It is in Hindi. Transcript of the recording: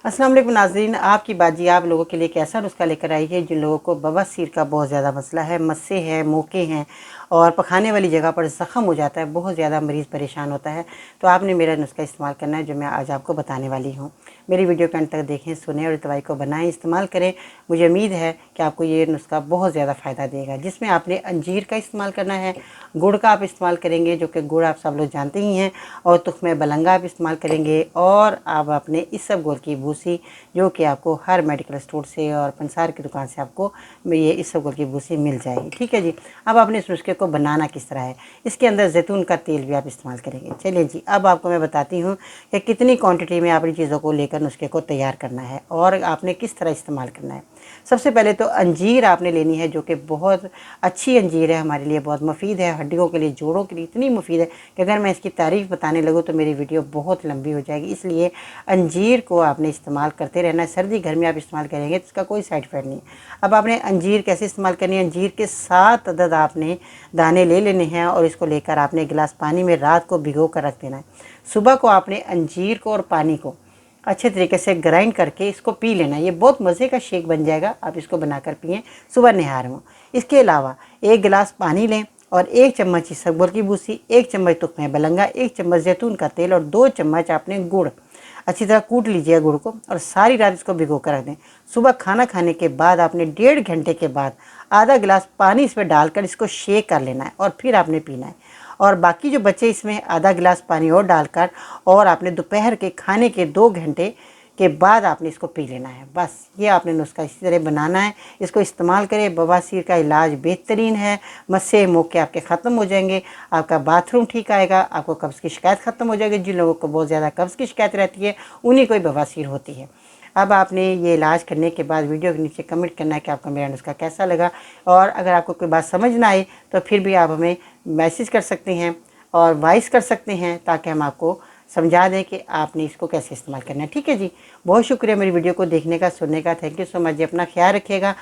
अस्सलाम वालेकुम नाज़रीन, आपकी बाजी आप लोगों के लिए एक ऐसा नुस्खा लेकर आई है जिन लोगों को बवासीर का बहुत ज़्यादा मसला है, मस्से हैं, मोके हैं और पखाने वाली जगह पर ज़ख़म हो जाता है, बहुत ज़्यादा मरीज़ परेशान होता है। तो आपने मेरा नुस्खा इस्तेमाल करना है जो मैं आज आपको बताने वाली हूँ। मेरी वीडियो के अंत तक देखें, सुनें और इस दवाई को बनाएं, इस्तेमाल करें। मुझे उम्मीद है कि आपको ये नुस्खा बहुत ज़्यादा फ़ायदा देगा। जिसमें आपने अंजीर का इस्तेमाल करना है, गुड़ का आप इस्तेमाल करेंगे जो कि गुड़ आप सब लोग जानते ही हैं, और तुख्मे बलंगा आप इस्तेमाल करेंगे, और आप अपने इसबगोल की भूसी जो कि आपको हर मेडिकल स्टोर से और पंसार की दुकान से आपको ये इसबगोल की भूसी मिल जाएगी। ठीक है जी। अब आपने इस नुस्खे को बनाना किस तरह है, इसके अंदर जैतून का तेल भी आप इस्तेमाल करेंगे। चलिए जी, अब आपको मैं बताती हूँ कि कितनी क्वांटिटी में आपने चीज़ों को लेकर नुस्खे को तैयार करना है और आपने किस तरह इस्तेमाल करना है। सबसे पहले तो अंजीर आपने लेनी है जो कि बहुत अच्छी अंजीर है, हमारे लिए बहुत मुफीद है, हड्डियों के लिए, जोड़ों के लिए इतनी मुफीद है कि अगर मैं इसकी तारीफ़ बताने लगूँ तो मेरी वीडियो बहुत लंबी हो जाएगी। इसलिए अंजीर को आपने इस्तेमाल करते रहना है। सर्दी गर्मी आप इस्तेमाल करेंगे तो इसका कोई साइड इफेक्ट नहीं है। अब आपने अंजीर कैसे इस्तेमाल करनी है, अंजीर के 7 अदद आपने दाने ले लेने हैं और इसको लेकर आपने एक गिलास पानी में रात को भिगो कर रख देना है। सुबह को आपने अंजीर को और पानी को अच्छे तरीके से ग्राइंड करके इसको पी लेना है। ये बहुत मज़े का शेक बन जाएगा, आप इसको बनाकर पिएँ सुबह निहार में। इसके अलावा 1 गिलास पानी लें और 1 चम्मच इसबगोल की भूसी, 1 चम्मच तुख्मे बलंगा, 1 चम्मच जैतून का तेल और 2 चम्मच आपने गुड़ अच्छी तरह कूट लीजिए गुड़ को और सारी रात इसको भिगो कर रख दें। सुबह खाना खाने के बाद आपने 1.5 घंटे के बाद आधा गिलास पानी इसमें डालकर इसको शेक कर लेना है और फिर आपने पीना है। और बाकी जो बचे इसमें आधा गिलास पानी और डालकर और आपने दोपहर के खाने के 2 घंटे के बाद आपने इसको पी लेना है। बस ये आपने नुस्खा इसी तरह बनाना है, इसको इस्तेमाल करें। बवासीर का इलाज बेहतरीन है, मस्से मोके आपके ख़त्म हो जाएंगे, आपका बाथरूम ठीक आएगा, आपको कब्ज़ की शिकायत ख़त्म हो जाएगी। जिन लोगों को बहुत ज़्यादा कब्ज़ की शिकायत रहती है उन्हीं को ही बवासीर होती है। अब आपने ये इलाज करने के बाद वीडियो के नीचे कमेंट करना है कि आपको मेरा नुस्खा कैसा लगा, और अगर आपको कोई बात समझ ना आए तो फिर भी आप हमें मैसेज कर सकते हैं और वॉइस कर सकते हैं ताकि हम आपको समझा दें कि आपने इसको कैसे इस्तेमाल करना है। ठीक है जी। बहुत शुक्रिया मेरी वीडियो को देखने का, सुनने का। थैंक यू सो मच जी। अपना ख्याल रखिएगा।